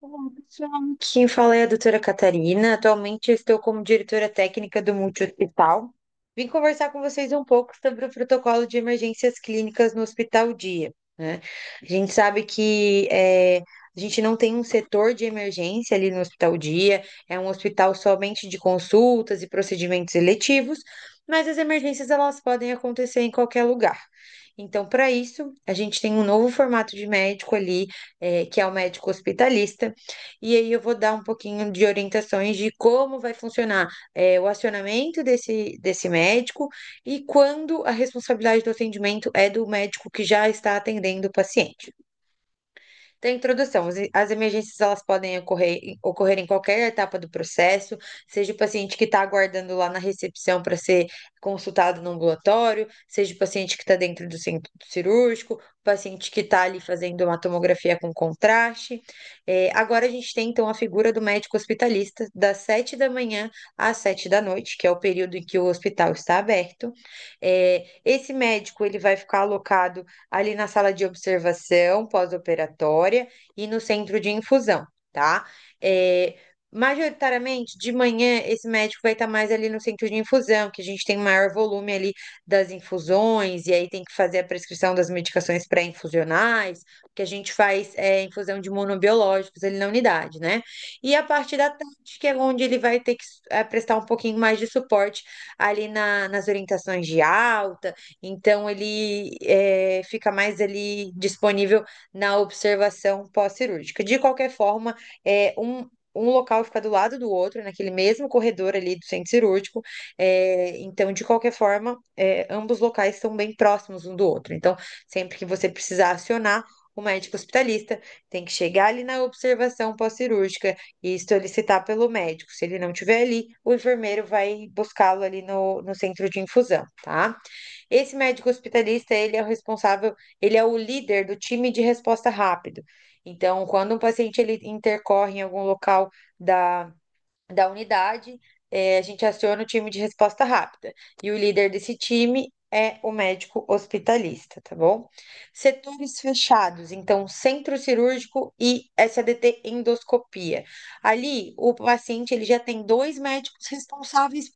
Olá, pessoal. Quem fala é a doutora Catarina. Atualmente eu estou como diretora técnica do Multi-Hospital. Vim conversar com vocês um pouco sobre o protocolo de emergências clínicas no Hospital Dia, né? A gente sabe que a gente não tem um setor de emergência ali no Hospital Dia, é um hospital somente de consultas e procedimentos eletivos, mas as emergências elas podem acontecer em qualquer lugar. Então, para isso, a gente tem um novo formato de médico ali, que é o médico hospitalista. E aí eu vou dar um pouquinho de orientações de como vai funcionar o acionamento desse médico e quando a responsabilidade do atendimento é do médico que já está atendendo o paciente. Tem introdução. As emergências elas podem ocorrer em qualquer etapa do processo, seja o paciente que está aguardando lá na recepção para ser consultado no ambulatório, seja o paciente que está dentro do centro cirúrgico, o paciente que está ali fazendo uma tomografia com contraste. Agora a gente tem então a figura do médico hospitalista das 7 da manhã às 7 da noite, que é o período em que o hospital está aberto. Esse médico ele vai ficar alocado ali na sala de observação pós-operatória e no centro de infusão, tá? É, majoritariamente, de manhã, esse médico vai estar mais ali no centro de infusão, que a gente tem maior volume ali das infusões, e aí tem que fazer a prescrição das medicações pré-infusionais, que a gente faz infusão de monobiológicos ali na unidade, né? E a parte da tarde, que é onde ele vai ter que prestar um pouquinho mais de suporte ali nas orientações de alta, então ele fica mais ali disponível na observação pós-cirúrgica. De qualquer forma, um local fica do lado do outro, naquele mesmo corredor ali do centro cirúrgico. Então, de qualquer forma, ambos locais estão bem próximos um do outro. Então, sempre que você precisar acionar o médico hospitalista, tem que chegar ali na observação pós-cirúrgica e solicitar pelo médico. Se ele não estiver ali, o enfermeiro vai buscá-lo ali no centro de infusão, tá? Esse médico hospitalista, ele é o responsável, ele é o líder do time de resposta rápido. Então, quando um paciente ele intercorre em algum local da, da unidade, a gente aciona o time de resposta rápida. E o líder desse time é o médico hospitalista, tá bom? Setores fechados, então, centro cirúrgico e SADT endoscopia. Ali, o paciente ele já tem dois médicos responsáveis,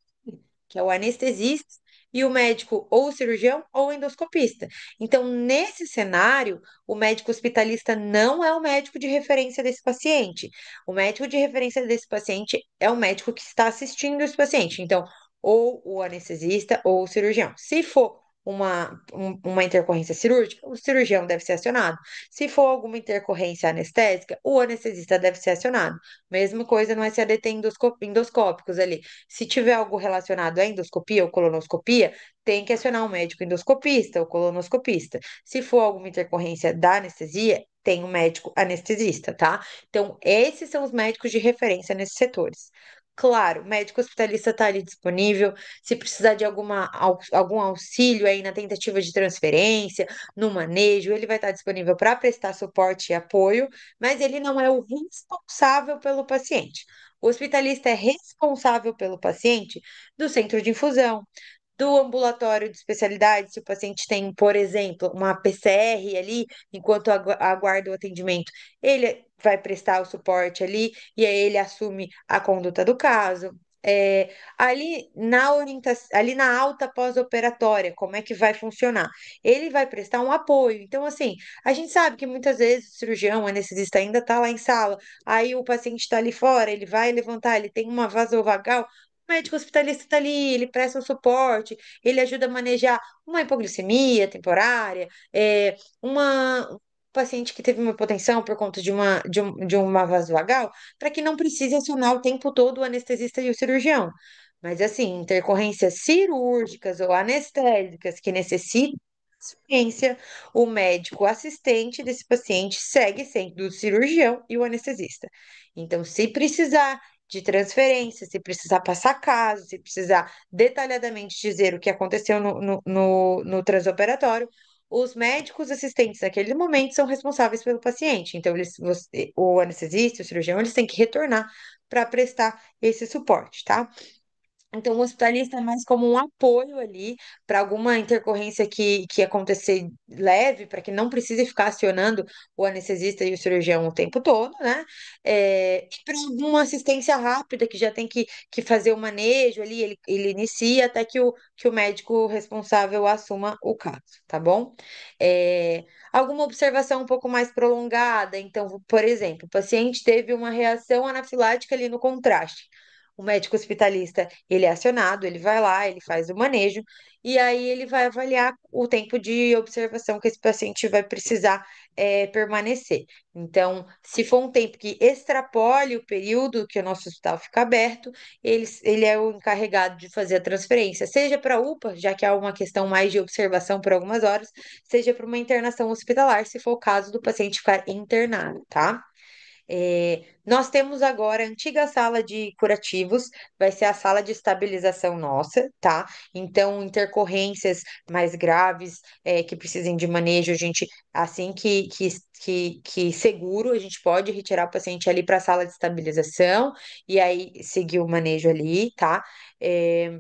que é o anestesista e o médico ou o cirurgião ou o endoscopista. Então, nesse cenário, o médico hospitalista não é o médico de referência desse paciente. O médico de referência desse paciente é o médico que está assistindo esse paciente. Então, ou o anestesista ou o cirurgião. Se for uma intercorrência cirúrgica, o cirurgião deve ser acionado. Se for alguma intercorrência anestésica, o anestesista deve ser acionado. Mesma coisa no SADT endoscópicos ali. Se tiver algo relacionado à endoscopia ou colonoscopia, tem que acionar um médico endoscopista ou colonoscopista. Se for alguma intercorrência da anestesia, tem um médico anestesista, tá? Então, esses são os médicos de referência nesses setores. Claro, o médico hospitalista está ali disponível. Se precisar de algum auxílio aí na tentativa de transferência, no manejo, ele vai estar disponível para prestar suporte e apoio, mas ele não é o responsável pelo paciente. O hospitalista é responsável pelo paciente do centro de infusão, do ambulatório de especialidade, se o paciente tem, por exemplo, uma PCR ali, enquanto aguarda o atendimento, ele vai prestar o suporte ali e aí ele assume a conduta do caso. Ali na alta pós-operatória, como é que vai funcionar? Ele vai prestar um apoio. Então, assim, a gente sabe que muitas vezes o cirurgião, o anestesista ainda está lá em sala, aí o paciente está ali fora, ele vai levantar, ele tem uma vasovagal, o médico hospitalista está ali, ele presta um suporte, ele ajuda a manejar uma hipoglicemia temporária, um paciente que teve uma hipotensão por conta de uma vasovagal, para que não precise acionar o tempo todo o anestesista e o cirurgião. Mas, assim, intercorrências cirúrgicas ou anestésicas que necessitam de ciência, o médico assistente desse paciente segue sendo o cirurgião e o anestesista. Então, se precisar de transferência, se precisar passar caso, se precisar detalhadamente dizer o que aconteceu no transoperatório, os médicos assistentes naquele momento são responsáveis pelo paciente. Então, o anestesista, o cirurgião, eles têm que retornar para prestar esse suporte, tá? Então, o hospitalista é mais como um apoio ali para alguma intercorrência que acontecer leve, para que não precise ficar acionando o anestesista e o cirurgião o tempo todo, né? E para alguma assistência rápida que já tem que fazer o manejo ali, ele inicia até que o médico responsável assuma o caso, tá bom? Alguma observação um pouco mais prolongada, então, por exemplo, o paciente teve uma reação anafilática ali no contraste. O médico hospitalista ele é acionado, ele vai lá, ele faz o manejo, e aí ele vai avaliar o tempo de observação que esse paciente vai precisar permanecer. Então, se for um tempo que extrapole o período que o nosso hospital fica aberto, ele é o encarregado de fazer a transferência, seja para a UPA, já que há uma questão mais de observação por algumas horas, seja para uma internação hospitalar, se for o caso do paciente ficar internado, tá? Nós temos agora a antiga sala de curativos, vai ser a sala de estabilização nossa, tá? Então, intercorrências mais graves, que precisem de manejo, a gente, assim que seguro, a gente pode retirar o paciente ali para a sala de estabilização e aí seguir o manejo ali, tá? É,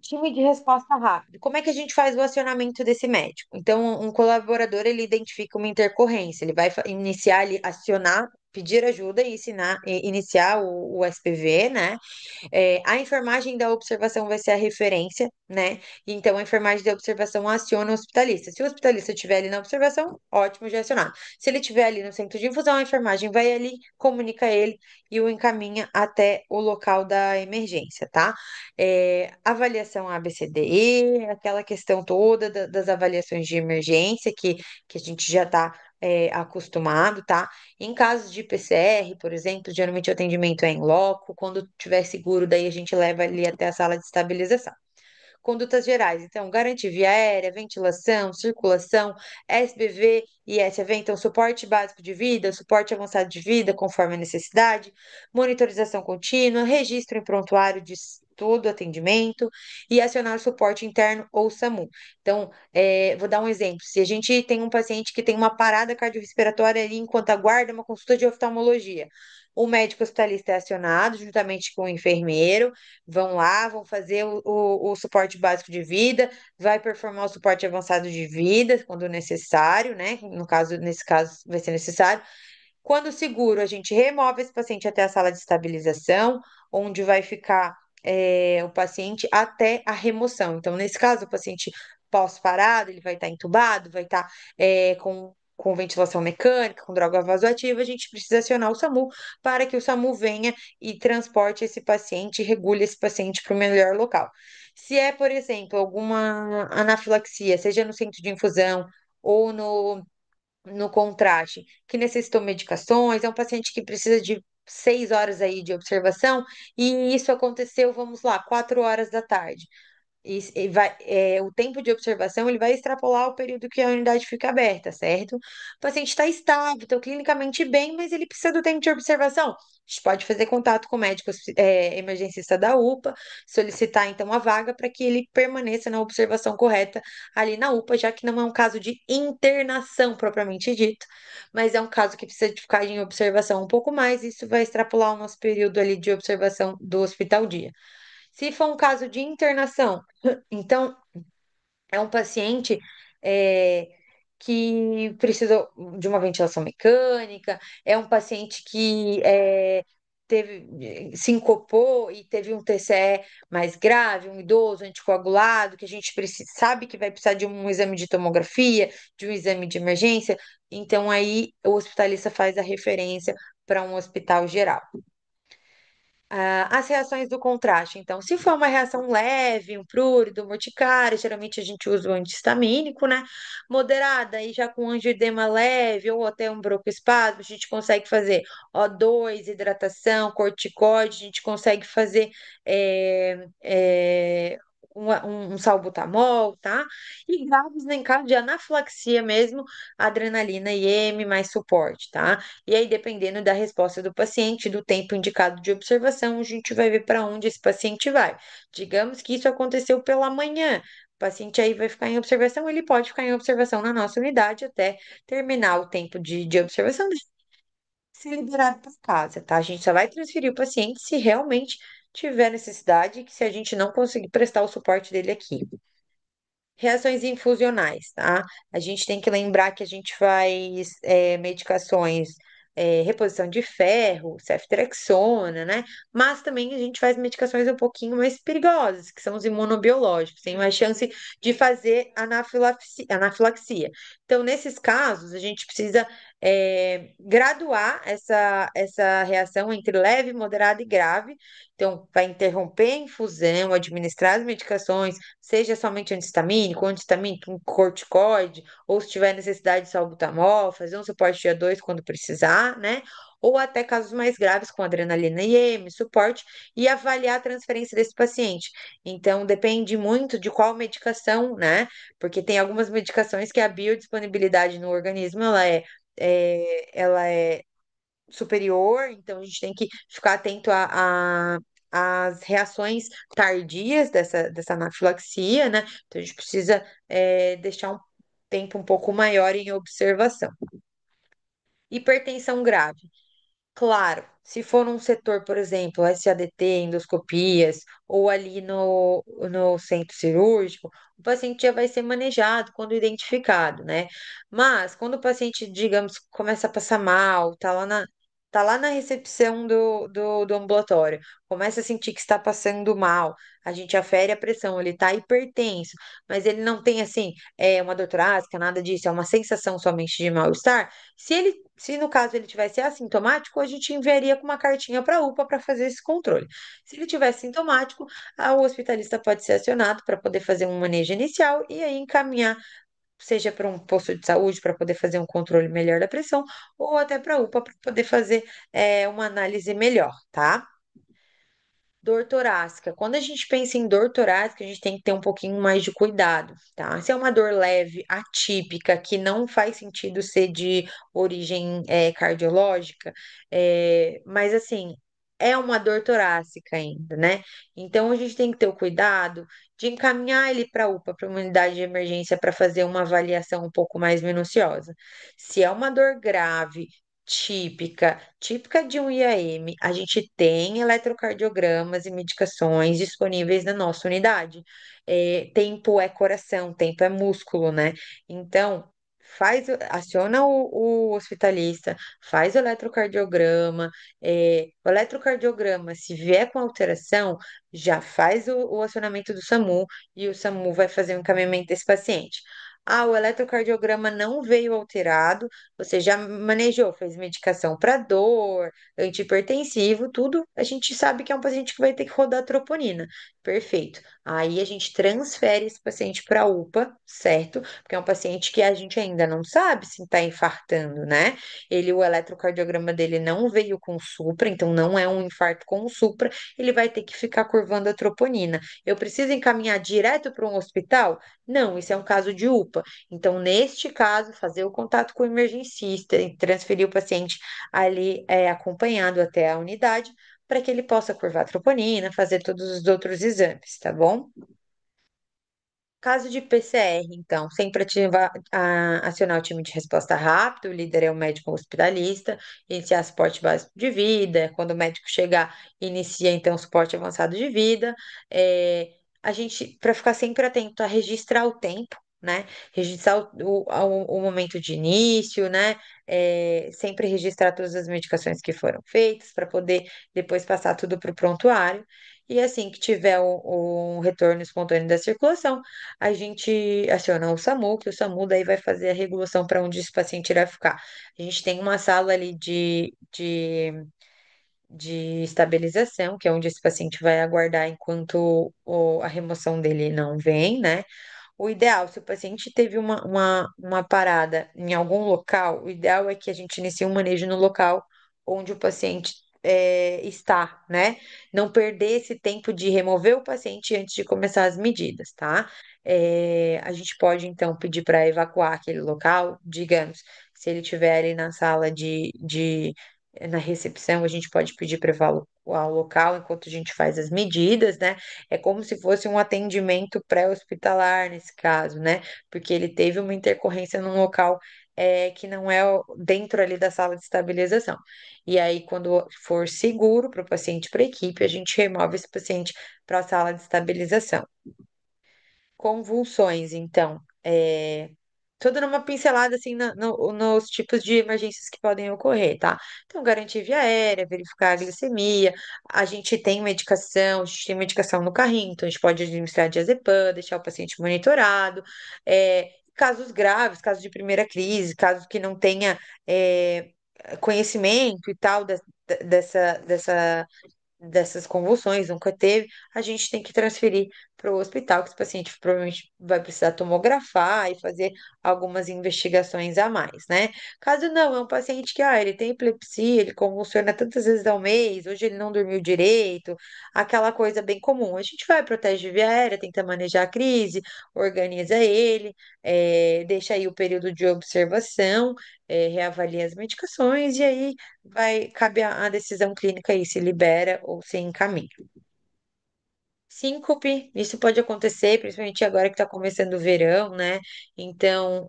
Time de resposta rápida. Como é que a gente faz o acionamento desse médico? Então, um colaborador, ele identifica uma intercorrência, ele vai iniciar, acionar, pedir ajuda e iniciar o SPV, né? A enfermagem da observação vai ser a referência, né? Então, a enfermagem da observação aciona o hospitalista. Se o hospitalista estiver ali na observação, ótimo, já é acionado. Se ele estiver ali no centro de infusão, a enfermagem vai ali, comunica ele e o encaminha até o local da emergência, tá? Avaliação ABCDE, aquela questão toda das avaliações de emergência que a gente já está acostumado, tá? Em casos de PCR, por exemplo, geralmente o atendimento é em loco, quando tiver seguro, daí a gente leva ali até a sala de estabilização. Condutas gerais, então, garantir via aérea, ventilação, circulação, SBV e SAV, então, suporte básico de vida, suporte avançado de vida, conforme a necessidade, monitorização contínua, registro em prontuário de todo atendimento e acionar o suporte interno ou SAMU. Então, vou dar um exemplo. Se a gente tem um paciente que tem uma parada cardiorrespiratória ali enquanto aguarda uma consulta de oftalmologia, o médico hospitalista é acionado juntamente com o enfermeiro, vão lá, vão fazer o suporte básico de vida, vai performar o suporte avançado de vida quando necessário, né? No caso, nesse caso, vai ser necessário. Quando seguro, a gente remove esse paciente até a sala de estabilização, onde vai ficar o paciente até a remoção. Então, nesse caso, o paciente pós-parado, ele vai estar entubado, vai estar com ventilação mecânica, com droga vasoativa, a gente precisa acionar o SAMU para que o SAMU venha e transporte esse paciente, regule esse paciente para o melhor local. Se é, por exemplo, alguma anafilaxia, seja no centro de infusão ou no contraste, que necessitou medicações, é um paciente que precisa de 6 horas aí de observação, e isso aconteceu, vamos lá, 4 horas da tarde. O tempo de observação ele vai extrapolar o período que a unidade fica aberta, certo? O paciente está estável, está clinicamente bem, mas ele precisa do tempo de observação. A gente pode fazer contato com o médico emergencista da UPA, solicitar então a vaga para que ele permaneça na observação correta ali na UPA, já que não é um caso de internação propriamente dito, mas é um caso que precisa de ficar em observação um pouco mais, e isso vai extrapolar o nosso período ali de observação do hospital dia. Se for um caso de internação, então é um paciente é, que precisa de uma ventilação mecânica, é um paciente que sincopou e teve um TCE mais grave, um idoso anticoagulado, que a gente sabe que vai precisar de um exame de tomografia, de um exame de emergência, então aí o hospitalista faz a referência para um hospital geral. As reações do contraste. Então, se for uma reação leve, um prurido, uma urticária, geralmente a gente usa o antihistamínico, né? Moderada, e já com angioedema leve ou até um broncoespasmo, a gente consegue fazer O2, hidratação, corticoide, a gente consegue fazer um salbutamol, tá? E graves, em caso de anafilaxia mesmo, adrenalina e M mais suporte, tá? E aí, dependendo da resposta do paciente, do tempo indicado de observação, a gente vai ver para onde esse paciente vai. Digamos que isso aconteceu pela manhã. O paciente aí vai ficar em observação, ele pode ficar em observação na nossa unidade até terminar o tempo de observação dele. ser liberado para casa, tá? A gente só vai transferir o paciente se realmente tiver necessidade, que se a gente não conseguir prestar o suporte dele aqui. Reações infusionais, tá? A gente tem que lembrar que a gente faz medicações, reposição de ferro, ceftriaxona, né? Mas também a gente faz medicações um pouquinho mais perigosas, que são os imunobiológicos, tem mais chance de fazer anafilaxia. Então, nesses casos, a gente precisa graduar essa reação entre leve, moderada e grave. Então, vai interromper a infusão, administrar as medicações, seja somente antistamínico, antistamínico, um corticoide, ou se tiver necessidade de salbutamol, fazer um suporte dia 2 quando precisar, né? Ou até casos mais graves com adrenalina IM, suporte, e avaliar a transferência desse paciente. Então, depende muito de qual medicação, né? Porque tem algumas medicações que a biodisponibilidade no organismo, ela é superior, então a gente tem que ficar atento às reações tardias dessa anafilaxia, né? Então a gente precisa deixar um tempo um pouco maior em observação. Hipertensão grave. Claro, se for num setor, por exemplo, SADT, endoscopias, ou ali no centro cirúrgico, o paciente já vai ser manejado quando identificado, né? Mas quando o paciente, digamos, começa a passar mal, tá lá na recepção do ambulatório, começa a sentir que está passando mal, a gente afere a pressão, ele está hipertenso, mas ele não tem, assim, uma dor torácica, nada disso, é uma sensação somente de mal-estar. Se no caso ele tivesse assintomático, a gente enviaria com uma cartinha para a UPA para fazer esse controle. Se ele tivesse sintomático, o hospitalista pode ser acionado para poder fazer um manejo inicial e aí encaminhar, seja para um posto de saúde para poder fazer um controle melhor da pressão, ou até para a UPA para poder fazer uma análise melhor, tá? Dor torácica. Quando a gente pensa em dor torácica, a gente tem que ter um pouquinho mais de cuidado, tá? Se é uma dor leve, atípica, que não faz sentido ser de origem cardiológica, mas assim, é uma dor torácica ainda, né? Então a gente tem que ter o cuidado de encaminhar ele para a UPA, para uma unidade de emergência, para fazer uma avaliação um pouco mais minuciosa. Se é uma dor grave, típica de um IAM, a gente tem eletrocardiogramas e medicações disponíveis na nossa unidade. Tempo é coração, tempo é músculo, né? Então, aciona o hospitalista, faz o eletrocardiograma. O eletrocardiograma, se vier com alteração, já faz o acionamento do SAMU e o SAMU vai fazer o encaminhamento desse paciente. O eletrocardiograma não veio alterado, você já manejou, fez medicação para dor, antihipertensivo, tudo. A gente sabe que é um paciente que vai ter que rodar troponina. Perfeito. Aí a gente transfere esse paciente para a UPA, certo? Porque é um paciente que a gente ainda não sabe se está infartando, né? O eletrocardiograma dele não veio com supra, então não é um infarto com supra. Ele vai ter que ficar curvando a troponina. Eu preciso encaminhar direto para um hospital? Não, isso é um caso de UPA. Então, neste caso, fazer o contato com o emergencista e transferir o paciente ali acompanhado até a unidade, para que ele possa curvar a troponina, fazer todos os outros exames, tá bom? Caso de PCR, então, sempre acionar o time de resposta rápido, o líder é o médico hospitalista, iniciar suporte básico de vida, quando o médico chegar, inicia então o suporte avançado de vida. É, a gente, para ficar sempre atento a registrar o tempo, né? Registrar o momento de início, né? Sempre registrar todas as medicações que foram feitas, para poder depois passar tudo para o prontuário. E assim que tiver um retorno espontâneo da circulação, a gente aciona o SAMU, que o SAMU daí vai fazer a regulação para onde esse paciente irá ficar. A gente tem uma sala ali de estabilização, que é onde esse paciente vai aguardar enquanto a remoção dele não vem, né? O ideal, se o paciente teve uma parada em algum local, o ideal é que a gente inicie um manejo no local onde o paciente está, né? Não perder esse tempo de remover o paciente antes de começar as medidas, tá? A gente pode, então, pedir para evacuar aquele local, digamos, se ele estiver ali na sala na recepção, a gente pode pedir para evaluar o local enquanto a gente faz as medidas, né? É como se fosse um atendimento pré-hospitalar nesse caso, né? Porque ele teve uma intercorrência num local que não é dentro ali da sala de estabilização. E aí, quando for seguro para o paciente e para a equipe, a gente remove esse paciente para a sala de estabilização. Convulsões, então, tudo numa pincelada assim nos tipos de emergências que podem ocorrer, tá? Então, garantir via aérea, verificar a glicemia. A gente tem medicação, a gente tem medicação no carrinho, então a gente pode administrar diazepam, deixar o paciente monitorado. Casos graves, casos de primeira crise, casos que não tenha conhecimento e tal dessas convulsões, nunca teve, a gente tem que transferir para o hospital, que esse paciente provavelmente vai precisar tomografar e fazer algumas investigações a mais, né? Caso não, é um paciente que, ele tem epilepsia, ele convulsiona tantas vezes ao mês, hoje ele não dormiu direito, aquela coisa bem comum. A gente vai, protege via aérea, tenta manejar a crise, organiza ele, deixa aí o período de observação, reavalia as medicações e aí vai cabe a decisão clínica aí, se libera ou se encaminha. Síncope, isso pode acontecer, principalmente agora que está começando o verão, né? Então,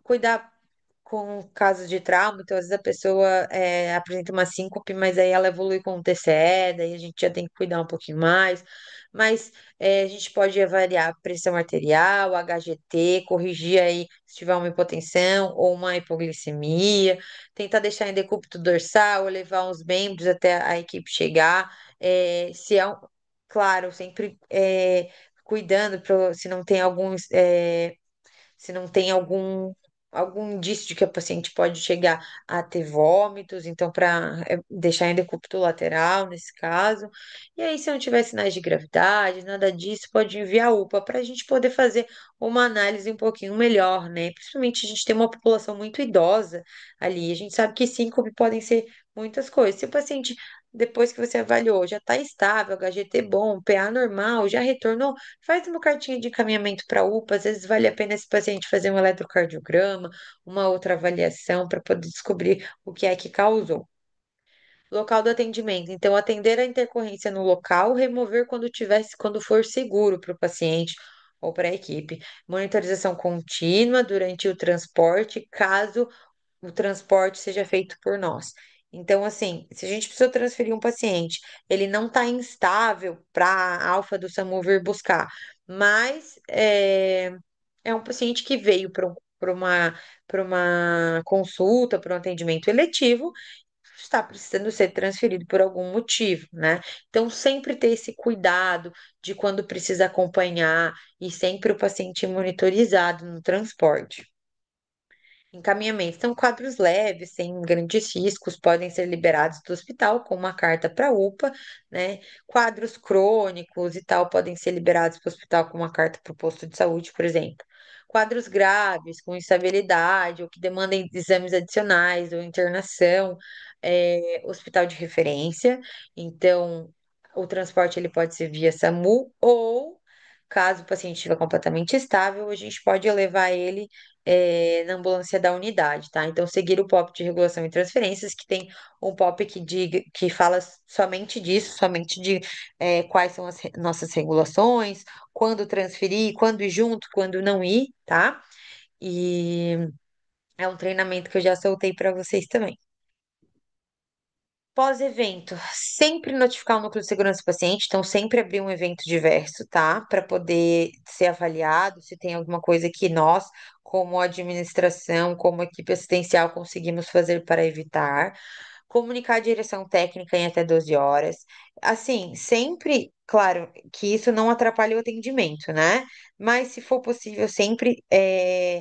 cuidar com casos de trauma, então às vezes a pessoa apresenta uma síncope, mas aí ela evolui com um TCE, daí a gente já tem que cuidar um pouquinho mais. Mas a gente pode avaliar a pressão arterial, HGT, corrigir aí se tiver uma hipotensão ou uma hipoglicemia, tentar deixar em decúbito dorsal, levar os membros até a equipe chegar. Se é claro, sempre cuidando se não tem algum indício de que a paciente pode chegar a ter vômitos, então para deixar em decúbito lateral nesse caso. E aí, se não tiver sinais de gravidade, nada disso, pode enviar a UPA para a gente poder fazer uma análise um pouquinho melhor, né? Principalmente a gente tem uma população muito idosa ali, a gente sabe que síncope podem ser muitas coisas. Se o paciente depois que você avaliou, já está estável, HGT bom, PA normal, já retornou, faz uma cartinha de encaminhamento para a UPA. Às vezes vale a pena esse paciente fazer um eletrocardiograma, uma outra avaliação para poder descobrir o que é que causou. Local do atendimento. Então, atender a intercorrência no local, remover quando for seguro para o paciente ou para a equipe. Monitorização contínua durante o transporte, caso o transporte seja feito por nós. Então, assim, se a gente precisa transferir um paciente, ele não está instável para a Alfa do SAMU vir buscar, mas é um paciente que veio para uma consulta, para um atendimento eletivo, está precisando ser transferido por algum motivo, né? Então, sempre ter esse cuidado de quando precisa acompanhar e sempre o paciente monitorizado no transporte. Encaminhamento. Então, quadros leves, sem grandes riscos, podem ser liberados do hospital com uma carta para a UPA, né? Quadros crônicos e tal podem ser liberados para o hospital com uma carta para o posto de saúde, por exemplo. Quadros graves, com instabilidade, ou que demandem exames adicionais ou internação, hospital de referência. Então, o transporte ele pode ser via SAMU ou, caso o paciente estiver completamente estável, a gente pode levar ele na ambulância da unidade, tá? Então, seguir o POP de regulação e transferências, que tem um POP que fala somente disso, somente de quais são as nossas regulações, quando transferir, quando ir junto, quando não ir, tá? E é um treinamento que eu já soltei para vocês também. Pós-evento, sempre notificar o núcleo de segurança do paciente, então sempre abrir um evento diverso, tá? Para poder ser avaliado se tem alguma coisa que nós, como administração, como equipe assistencial, conseguimos fazer para evitar. Comunicar a direção técnica em até 12 horas. Assim, sempre, claro, que isso não atrapalhe o atendimento, né? Mas, se for possível, sempre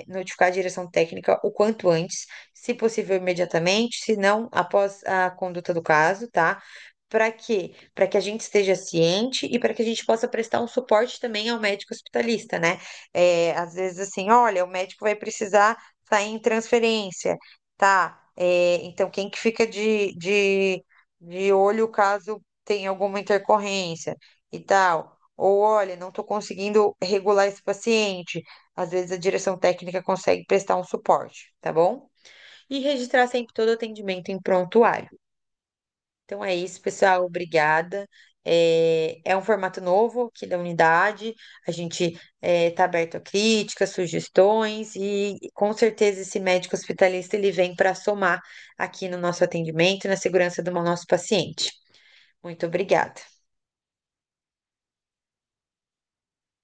notificar a direção técnica o quanto antes, se possível, imediatamente, se não, após a conduta do caso, tá? Para quê? Para que a gente esteja ciente e para que a gente possa prestar um suporte também ao médico hospitalista, né? Às vezes, assim, olha, o médico vai precisar sair em transferência, tá? Então, quem que fica de olho caso tenha alguma intercorrência e tal? Ou, olha, não estou conseguindo regular esse paciente. Às vezes a direção técnica consegue prestar um suporte, tá bom? e registrar sempre todo o atendimento em prontuário. Então é isso, pessoal. Obrigada. É um formato novo aqui da unidade. A gente está aberto a críticas, sugestões e com certeza esse médico hospitalista ele vem para somar aqui no nosso atendimento e na segurança do nosso paciente. Muito obrigada.